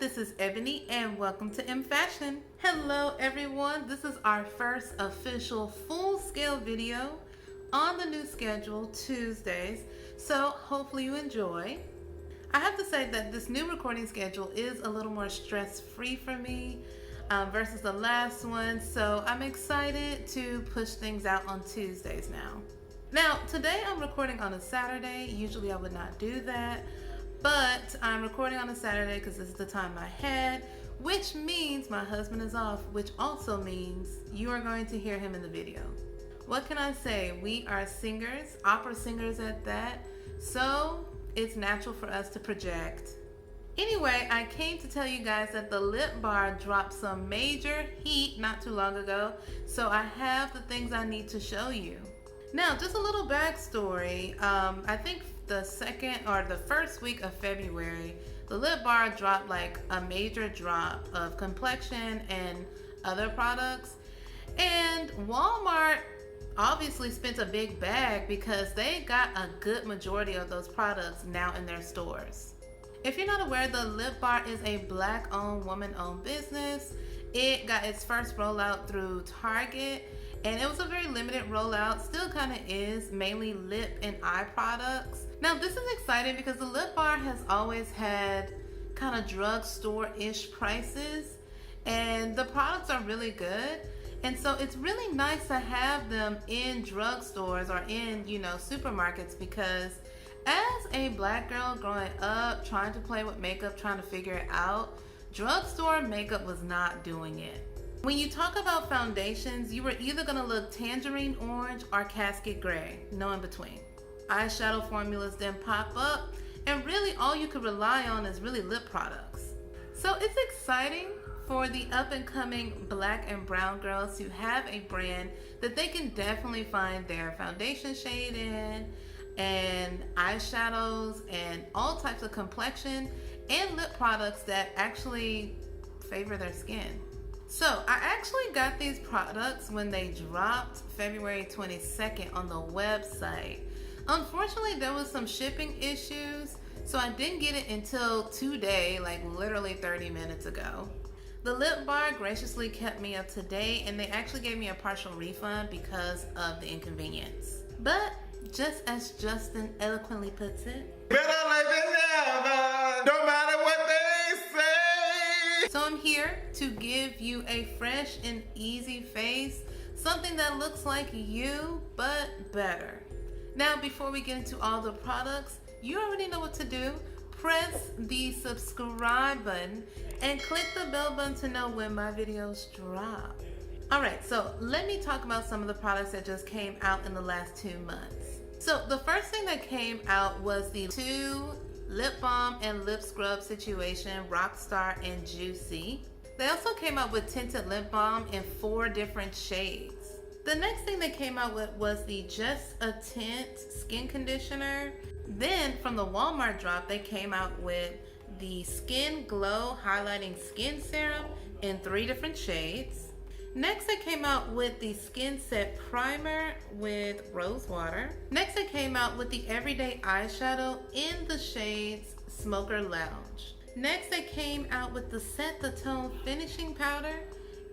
this is Ebony and welcome to EMMFASHION. Hello everyone, this is our first official full-scale video on the new schedule, Tuesdays, so hopefully you enjoy. I have to say that this new recording schedule is a little more stress-free for me versus the last one, so I'm excited to push things out on Tuesdays now. Now, today I'm recording on a Saturday. Usually I would not do that, but I'm recording on a Saturday because this is the time I had, which means my husband is off, which also means you are going to hear him in the video. What can I say? We are singers, opera singers at that, so it's natural for us to project. Anyway, I came to tell you guys that the lip bar dropped some major heat not too long ago, so I have the things I need to show you. Now, just a little backstory. I think the first week of February, the lip bar dropped like a major drop of complexion and other products. And Walmart obviously spent a big bag because they got a good majority of those products now in their stores. If you're not aware, the lip bar is a black-owned, woman-owned business. It got its first rollout through Target, and it was a very limited rollout, still kind of is, mainly lip and eye products. Now this is exciting because the lip bar has always had kind of drugstore-ish prices, and the products are really good. And so it's really nice to have them in drugstores or in, supermarkets, because as a black girl growing up, trying to play with makeup, trying to figure it out, drugstore makeup was not doing it. When you talk about foundations, you were either gonna look tangerine orange or casket gray, no in between. Eyeshadow formulas then pop up, and really all you could rely on is really lip products. So it's exciting for the up and coming black and brown girls to have a brand that they can definitely find their foundation shade in, and eyeshadows and all types of complexion and lip products that actually favor their skin. So I actually got these products when they dropped February 22nd on the website. Unfortunately, there was some shipping issues, so I didn't get it until today, like literally 30 minutes ago. The lip bar graciously kept me up to date, and they actually gave me a partial refund because of the inconvenience. But just as Justin eloquently puts it, better late than never, no matter what they say. So I'm here to give you a fresh and easy face, something that looks like you, but better. Now, before we get into all the products, you already know what to do. Press the subscribe button and click the bell button to know when my videos drop. Alright, so let me talk about some of the products that just came out in the last 2 months. So the first thing that came out was the 2 lip balm and lip scrub situation, Rockstar and Juicy. They also came out with tinted lip balm in 4 different shades. The next thing they came out with was the Just a Tint skin conditioner. Then from the Walmart drop, they came out with the Skin Glow Highlighting Skin Serum in 3 different shades. Next, they came out with the Skin Set Primer with Rose Water. Next, they came out with the Everyday Eyeshadow in the shades Smoker Lounge. Next, they came out with the Set the Tone Finishing Powder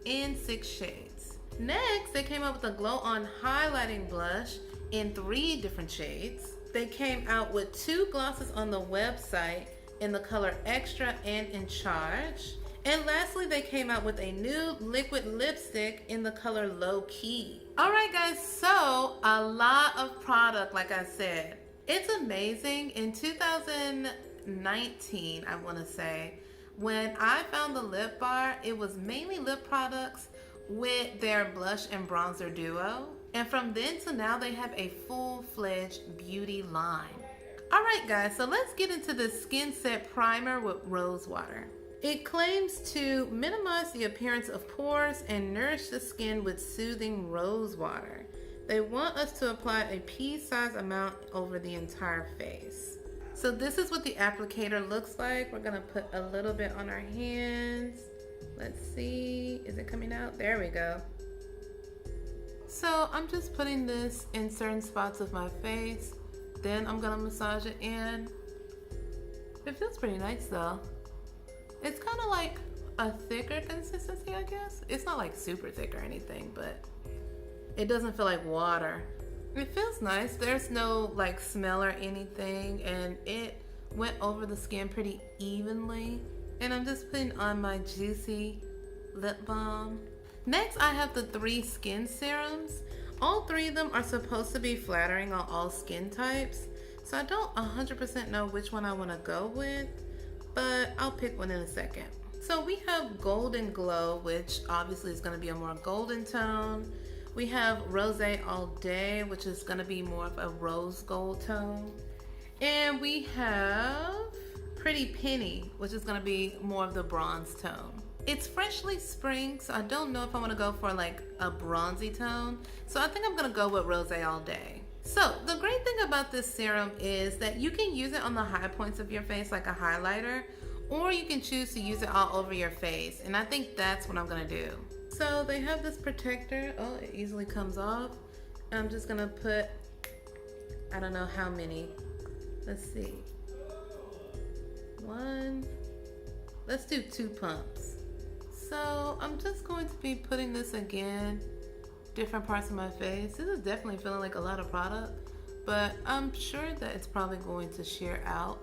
in 6 shades. Next, they came out with the Glow On Highlighting Blush in 3 different shades. They came out with 2 glosses on the website in the color Extra and In Charge. And lastly, they came out with a new liquid lipstick in the color Low Key. Alright guys, so a lot of product, like I said. It's amazing. In 2019, I want to say, when I found the lip bar, it was mainly lip products with their blush and bronzer duo. And from then to now, they have a full-fledged beauty line. Alright guys, so let's get into the Skin Set Primer with Rose Water. It claims to minimize the appearance of pores and nourish the skin with soothing rose water. They want us to apply a pea-sized amount over the entire face. So this is what the applicator looks like. We're gonna put a little bit on our hands. Let's see, is it coming out? There we go. So I'm just putting this in certain spots of my face. Then I'm gonna massage it in. It feels pretty nice though. It's kind of like a thicker consistency, I guess. It's not like super thick or anything, but it doesn't feel like water. It feels nice. There's no like smell or anything, and it went over the skin pretty evenly. And I'm just putting on my juicy lip balm. Next, I have the 3 skin serums. All 3 of them are supposed to be flattering on all skin types. So I don't 100% know which one I want to go with, but I'll pick one in a second. So we have Golden Glow, which obviously is going to be a more golden tone. We have Rose All Day, which is going to be more of a rose gold tone. And we have Pretty Penny, which is going to be more of the bronze tone. It's freshly spring, so I don't know if I want to go for like a bronzy tone. So I think I'm going to go with Rose All Day. So the great thing about this serum is that you can use it on the high points of your face like a highlighter, or you can choose to use it all over your face. And I think that's what I'm going to do. So they have this protector. Oh, it easily comes off. I'm just going to put, I don't know how many. Let's see. 1. Let's do 2 pumps. So I'm just going to be putting this again, different parts of my face. This is definitely feeling like a lot of product, but I'm sure that it's probably going to shear out.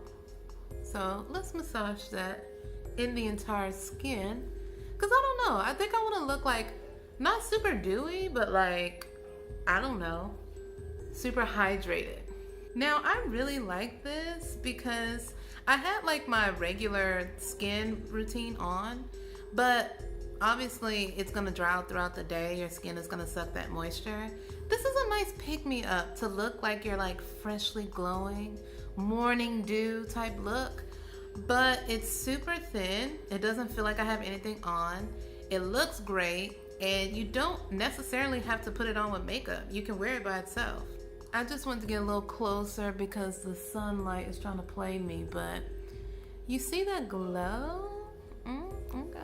So let's massage that in the entire skin. Cause I don't know, I think I want to look like, not super dewy, but like, I don't know, super hydrated. Now I really like this because I had like my regular skin routine on, but obviously it's gonna dry out throughout the day. Your skin is gonna suck that moisture. This is a nice pick-me-up to look like you're like freshly glowing, morning dew type look, but it's super thin. It doesn't feel like I have anything on. It looks great, and you don't necessarily have to put it on with makeup. You can wear it by itself. I just wanted to get a little closer because the sunlight is trying to play me, but you see that glow? Okay.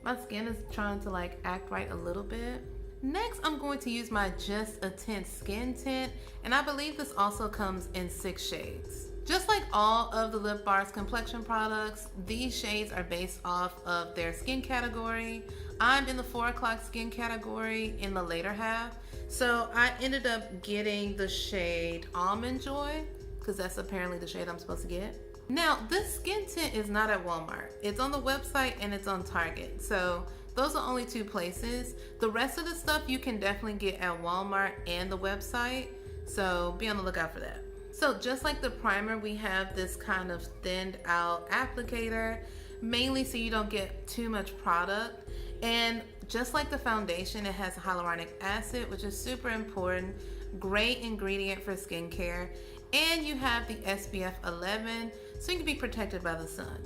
My skin is trying to like act right a little bit. Next, I'm going to use my Just a Tint skin tint, and I believe this also comes in 6 shades. Just like all of the Lip Bar's complexion products, these shades are based off of their skin category. I'm in the 4 o'clock skin category in the later half, so I ended up getting the shade Almond Joy, because that's apparently the shade I'm supposed to get. Now, this skin tint is not at Walmart. It's on the website and it's on Target. So those are only 2 places. The rest of the stuff you can definitely get at Walmart and the website. So be on the lookout for that. So just like the primer, we have this kind of thinned out applicator, mainly so you don't get too much product. And just like the foundation, it has hyaluronic acid, which is super important. Great ingredient for skincare. And you have the SPF 11, so you can be protected by the sun.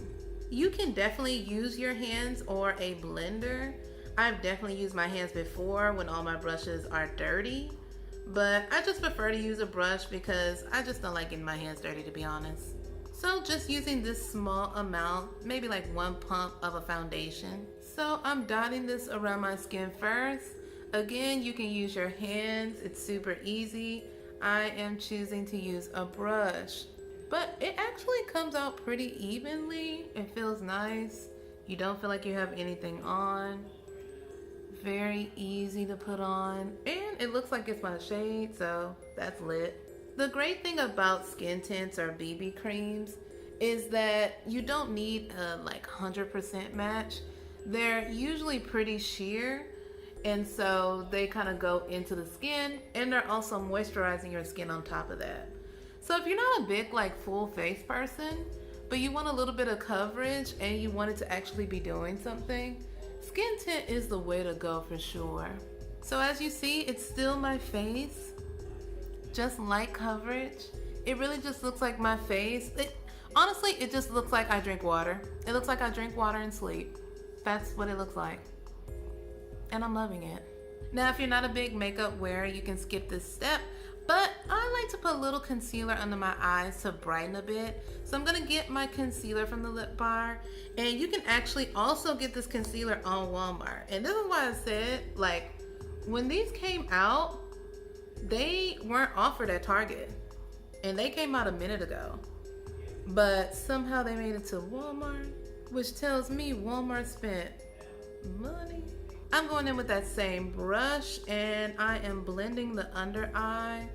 You can definitely use your hands or a blender. I've definitely used my hands before when all my brushes are dirty, but I just prefer to use a brush because I just don't like getting my hands dirty, to be honest. So just using this small amount, maybe like 1 pump of a foundation. So I'm dotting this around my skin first. Again, you can use your hands, it's super easy. I am choosing to use a brush, but it actually comes out pretty evenly. It feels nice. You don't feel like you have anything on. Very easy to put on, and it looks like it's my shade, so that's lit. The great thing about skin tints or BB creams is that you don't need a like 100% match. They're usually pretty sheer, and so they kind of go into the skin, and they're also moisturizing your skin on top of that. So if you're not a big like full face person, but you want a little bit of coverage and you want it to actually be doing something, skin tint is the way to go for sure. So as you see, it's still my face, just light coverage. It really just looks like my face. Honestly, it just looks like I drink water. It looks like I drink water and sleep. That's what it looks like. And I'm loving it. Now, if you're not a big makeup wearer, you can skip this step, but I like to put a little concealer under my eyes to brighten a bit. So I'm gonna get my concealer from the Lip Bar, and you can actually also get this concealer on Walmart. And this is why I said, like, when these came out, they weren't offered at Target, and they came out a minute ago, but somehow they made it to Walmart. which tells me Walmart spent money. I'm going in with that same brush and I am blending the under eye.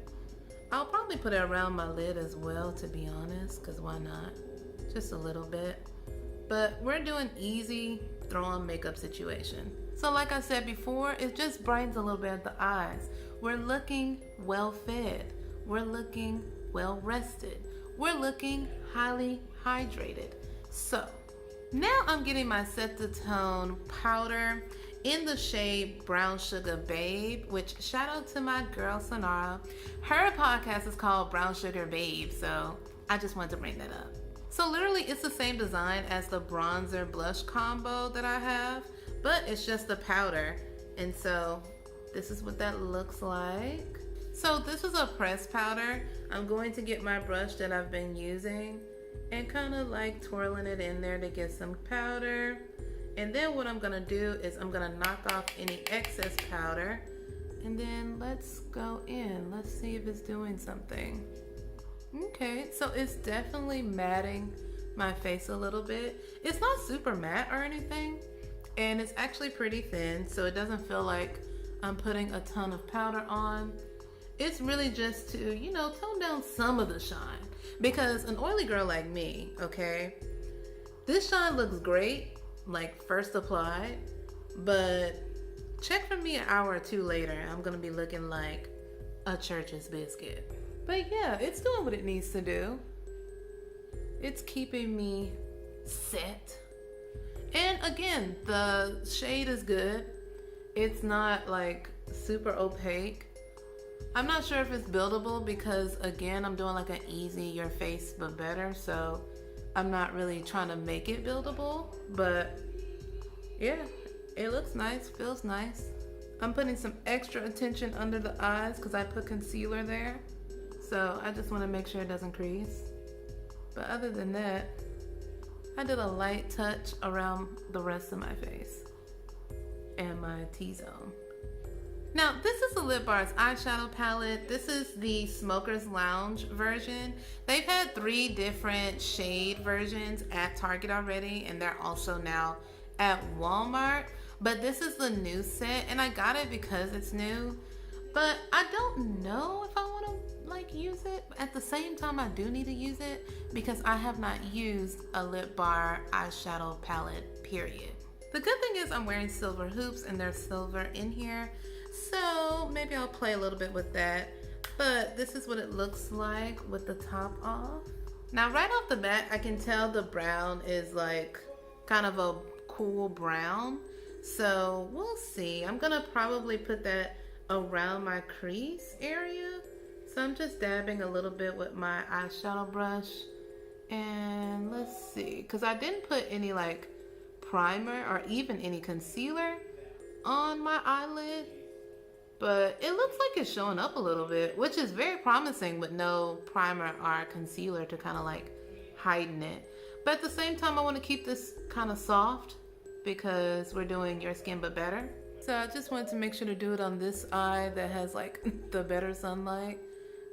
I'll probably put it around my lid as well, to be honest, because why not? Just a little bit. But we're doing easy throw-on makeup situation. So like I said before, it just brightens a little bit at the eyes. We're looking well fed. We're looking well rested. We're looking highly hydrated. So now I'm getting my Set the Tone powder in the shade Brown Sugar Babe, which shout out to my girl Sonara. Her podcast is called Brown Sugar Babe, so I just wanted to bring that up. So literally it's the same design as the bronzer blush combo that I have, but it's just the powder. And so this is what that looks like. So this is a pressed powder. I'm going to get my brush that I've been using and kind of like twirling it in there to get some powder. And then what I'm gonna do is I'm gonna knock off any excess powder, and then let's go in. Let's see if it's doing something. Okay, so it's definitely matting my face a little bit. It's not super matte or anything, and it's actually pretty thin, so it doesn't feel like I'm putting a ton of powder on. It's really just to, you know, tone down some of the shine. Because an oily girl like me, okay, this shine looks great, like first applied, but check for me an hour or two later, I'm gonna be looking like a church's biscuit. But yeah, it's doing what it needs to do. It's keeping me set. And again, the shade is good. It's not like super opaque. I'm not sure if it's buildable because again, I'm doing like an easy your face but better. So I'm not really trying to make it buildable, but yeah, it looks nice, feels nice. I'm putting some extra attention under the eyes because I put concealer there. So I just want to make sure it doesn't crease. But other than that, I did a light touch around the rest of my face and my T-zone. Now, this is the Lip Bar's eyeshadow palette. This is the Smoker's Lounge version. They've had 3 different shade versions at Target already, and they're also now at Walmart. But this is the new set, and I got it because it's new. But I don't know if I want to like use it. At the same time, I do need to use it because I have not used a Lip Bar eyeshadow palette, period. The good thing is I'm wearing silver hoops and there's silver in here. So maybe I'll play a little bit with that. But this is what it looks like with the top off. Now right off the bat, I can tell the brown is like kind of a cool brown. So we'll see. I'm gonna probably put that around my crease area. So I'm just dabbing a little bit with my eyeshadow brush. And let's see, because I didn't put any like primer or even any concealer on my eyelid. But it looks like it's showing up a little bit, which is very promising with no primer or concealer to kind of like heighten it. But at the same time, I want to keep this kind of soft because we're doing Your Skin But Better. So I just wanted to make sure to do it on this eye that has like the better sunlight.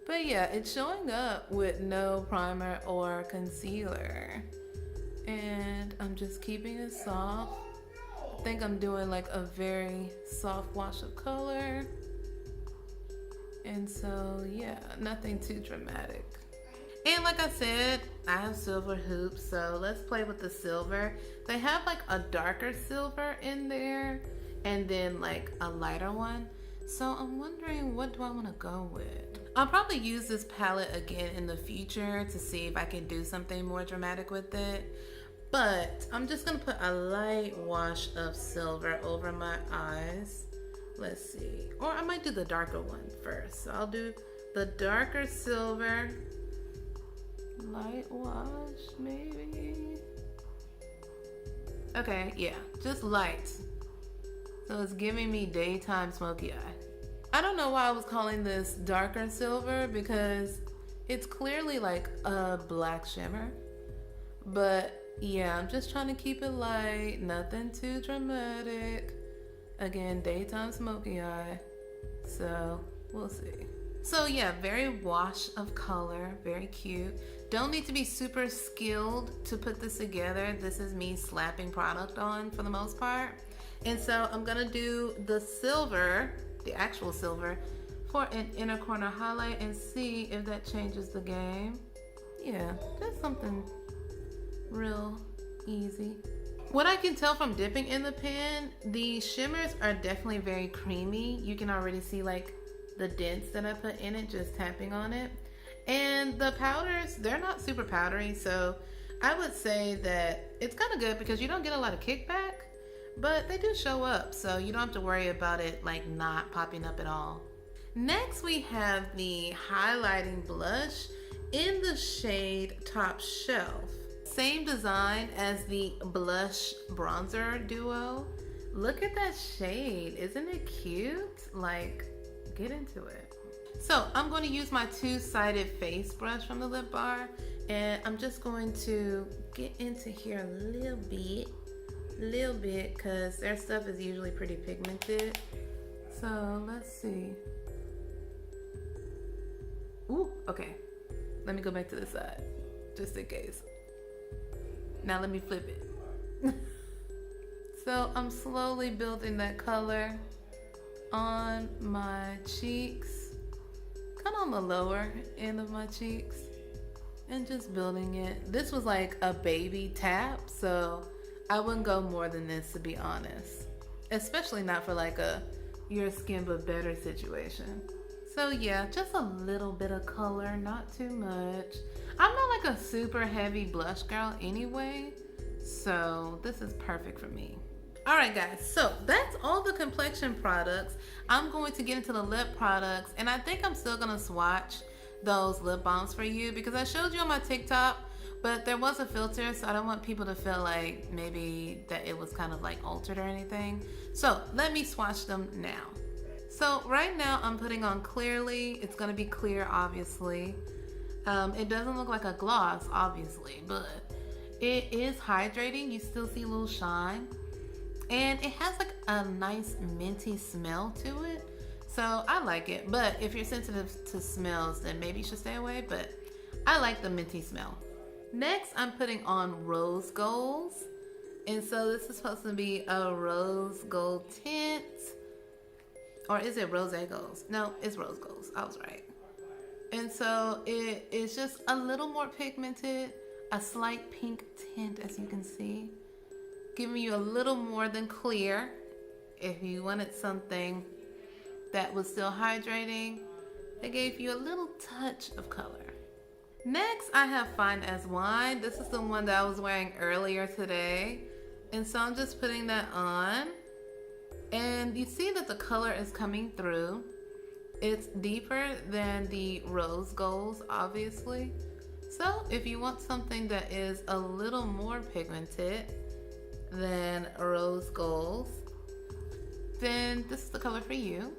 But yeah, it's showing up with no primer or concealer. And I'm just keeping it soft. I think I'm doing like a very soft wash of color. And so yeah, nothing too dramatic. And like I said, I have silver hoops, so let's play with the silver. They have like a darker silver in there and then like a lighter one. So I'm wondering, what do I want to go with? I'll probably use this palette again in the future to see if I can do something more dramatic with it. But I'm just gonna put a light wash of silver over my eyes. Let's see. Or I might do the darker one first. So I'll do the darker silver. Light wash, maybe. Okay, yeah, just light. So it's giving me daytime smoky eye. I don't know why I was calling this darker silver because it's clearly like a black shimmer. But yeah, I'm just trying to keep it light, nothing too dramatic. Again, daytime smoky eye. So we'll see. So yeah, very wash of color, very cute. Don't need to be super skilled to put this together. This is me slapping product on for the most part. And so I'm gonna do the silver, the actual silver, for an inner corner highlight and see if that changes the game. Yeah, just something real easy. What I can tell from dipping in the pen, the shimmers are definitely very creamy. You can already see like the dents that I put in it just tapping on it. And the powders, they're not super powdery, so I would say that it's kind of good because you don't get a lot of kickback, but they do show up, so you don't have to worry about it like not popping up at all. Next we have the highlighting blush in the shade Top Shelf. Same design as the blush bronzer duo. Look at that shade, isn't it cute? Like, get into it. So I'm going to use my two-sided face brush from the lip bar, and I'm just going to get into here a little bit because their stuff is usually pretty pigmented. So let's see. Ooh, okay. Let me go back to the side just in case. Now let me flip it. So I'm slowly building that color on my cheeks, kind of on the lower end of my cheeks, and just building it. This was like a baby tap, so I wouldn't go more than this, to be honest, especially not for like a your skin but better situation. So yeah, just a little bit of color, not too much. I'm not like a super heavy blush girl anyway, so this is perfect for me. All right guys, so that's all the complexion products. I'm going to get into the lip products, and I think I'm still gonna swatch those lip balms for you because I showed you on my TikTok, but there was a filter, so I don't want people to feel like maybe that it was kind of like altered or anything. So let me swatch them now. So right now I'm putting on Clearly. It's gonna be clear, obviously. It doesn't look like a gloss, obviously, but it is hydrating. You still see a little shine. And it has like a nice minty smell to it. So I like it, but if you're sensitive to smells, then maybe you should stay away, but I like the minty smell. Next, I'm putting on Rose Golds. And so this is supposed to be a rose gold tint. Or is it Rose Golds? No, it's Rose Golds. I was right. And so it is just a little more pigmented, a slight pink tint, as you can see, giving you a little more than clear. If you wanted something that was still hydrating, they gave you a little touch of color. Next, I have Fine as Wine. This is the one that I was wearing earlier today. And so I'm just putting that on. And you see that the color is coming through. It's deeper than the Rose Golds, obviously. So if you want something that is a little more pigmented than Rose Golds, then this is the color for you.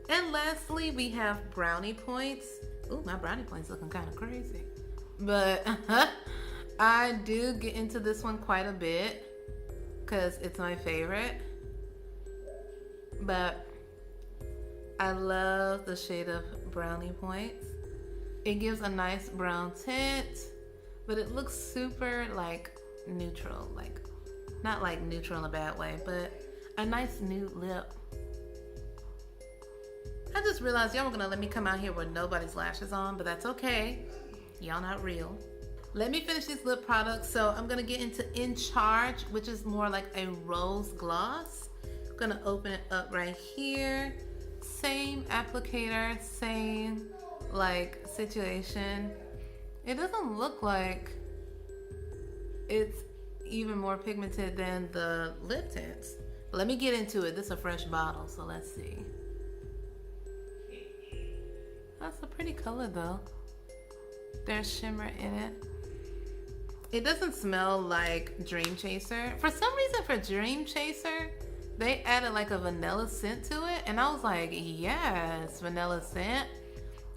And lastly, we have Brownie Points. Ooh, my brownie points looking kind of crazy. But I do get into this one quite a bit because it's my favorite. But I love the shade of Brownie Points. It gives a nice brown tint, but it looks super like neutral, like not like neutral in a bad way, but a nice nude lip. I just realized y'all were gonna let me come out here with nobody's lashes on, but that's okay. Y'all not real. Let me finish these lip products. So I'm gonna get into In Charge, which is more like a rose gloss. I'm gonna open it up right here. Same applicator, same like situation. It doesn't look like it's even more pigmented than the lip tints. Let me get into it. This is a fresh bottle, so let's see. That's a pretty color though. There's shimmer in it. It doesn't smell like Dream Chaser. For some reason for Dream Chaser, they added like a vanilla scent to it. And I was like, yes, vanilla scent.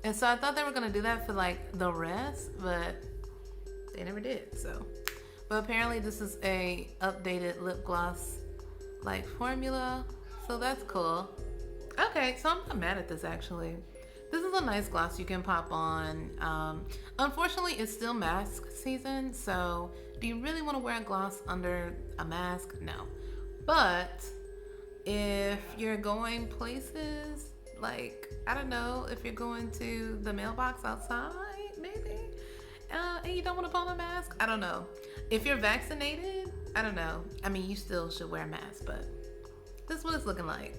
And so I thought they were gonna do that for like the rest, but they never did, so. But apparently this is a updated lip gloss like formula. So that's cool. Okay, so I'm not mad at this actually. This is a nice gloss you can pop on. Unfortunately, it's still mask season, so do you really want to wear a gloss under a mask? No. But if you're going places, like, I don't know, if you're going to the mailbox outside, maybe, and you don't want to put on a mask, I don't know. If you're vaccinated, I don't know. I mean, you still should wear a mask, but this is what it's looking like.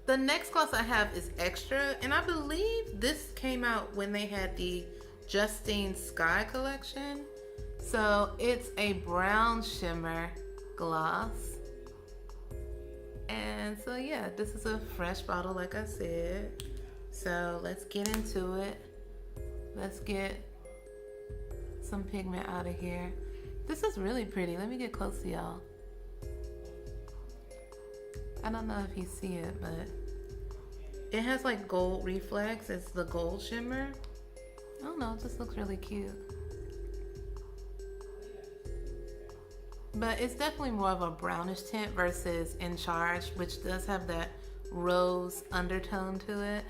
The next gloss I have is Extra, and I believe this came out when they had the Justine Sky collection. So it's a brown shimmer gloss. And so yeah, this is a fresh bottle, like I said. So let's get into it. Let's get some pigment out of here. This is really pretty. Let me get close to y'all. I don't know if you see it, but it has like gold reflex. It's the gold shimmer. I don't know, it just looks really cute. But it's definitely more of a brownish tint versus In Charge, which does have that rose undertone to it.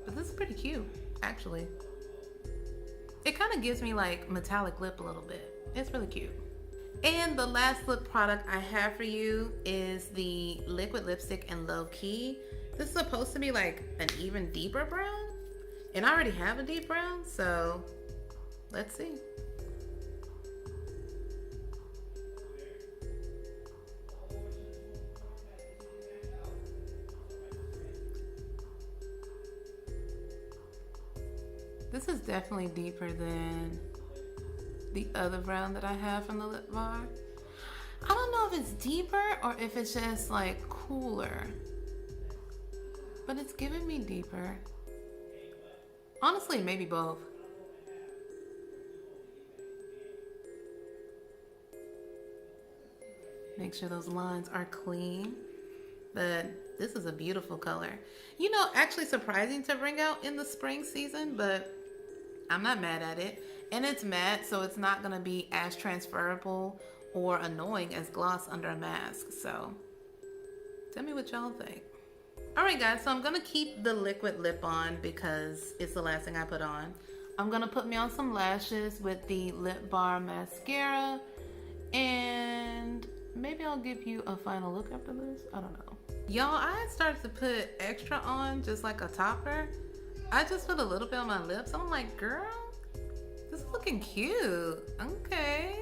But this is pretty cute, actually. It kind of gives me like metallic lip a little bit. It's really cute. And the last lip product I have for you is the liquid lipstick in Low Key. This is supposed to be like an even deeper brown. And I already have a deep brown, so let's see. This is definitely deeper than the other brown that I have from the lip bar. I don't know if it's deeper or if it's just like cooler, but it's giving me deeper. Honestly, maybe both. Make sure those lines are clean. But this is a beautiful color. You know, actually surprising to bring out in the spring season, but I'm not mad at it. And it's matte, so it's not gonna be as transferable or annoying as gloss under a mask. So tell me what y'all think. All right guys, so I'm gonna keep the liquid lip on because it's the last thing I put on. I'm gonna put me on some lashes with the Lip Bar mascara, and maybe I'll give you a final look after this. I don't know. Y'all, I started to put Extra on just like a topper. I just put a little bit on my lips. I'm like, girl, this is looking cute. Okay.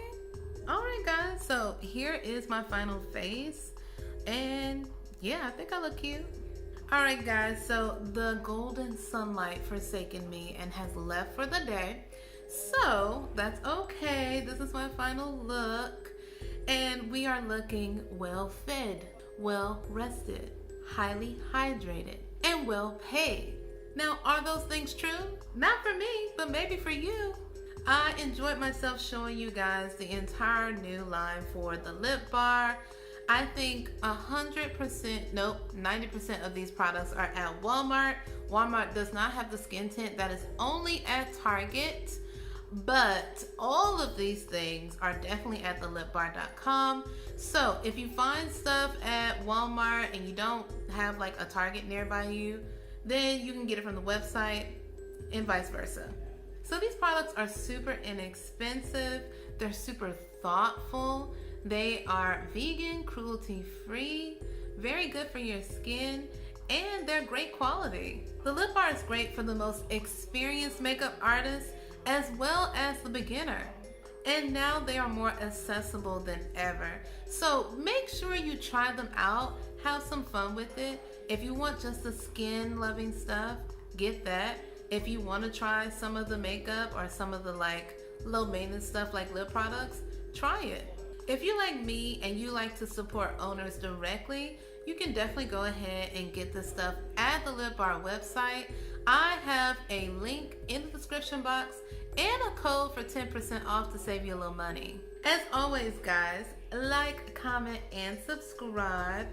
All right, guys. So here is my final face. And yeah, I think I look cute. All right, guys. So the golden sunlight forsaken me and has left for the day. So that's okay. This is my final look. And we are looking well fed, well rested, highly hydrated, and well paid. Now, are those things true? Not for me, but maybe for you. I enjoyed myself showing you guys the entire new line for the lip bar. I think 100%, nope, 90% of these products are at Walmart. Walmart does not have the skin tint. That is only at Target. But all of these things are definitely at thelipbar.com. So if you find stuff at Walmart and you don't have like a Target nearby you, then you can get it from the website and vice versa. So these products are super inexpensive. They're super thoughtful. They are vegan, cruelty-free, very good for your skin, and they're great quality. The lip bar is great for the most experienced makeup artists as well as the beginner. And now they are more accessible than ever. So make sure you try them out, have some fun with it. If you want just the skin loving stuff, get that. If you want to try some of the makeup or some of the like low maintenance stuff like lip products, try it. If you like me and you like to support owners directly, you can definitely go ahead and get this stuff at the Lip Bar website. I have a link in the description box and a code for 10% off to save you a little money. As always, guys, like, comment, and subscribe.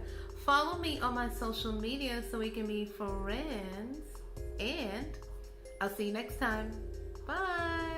Follow me on my social media so we can be friends. And I'll see you next time. Bye.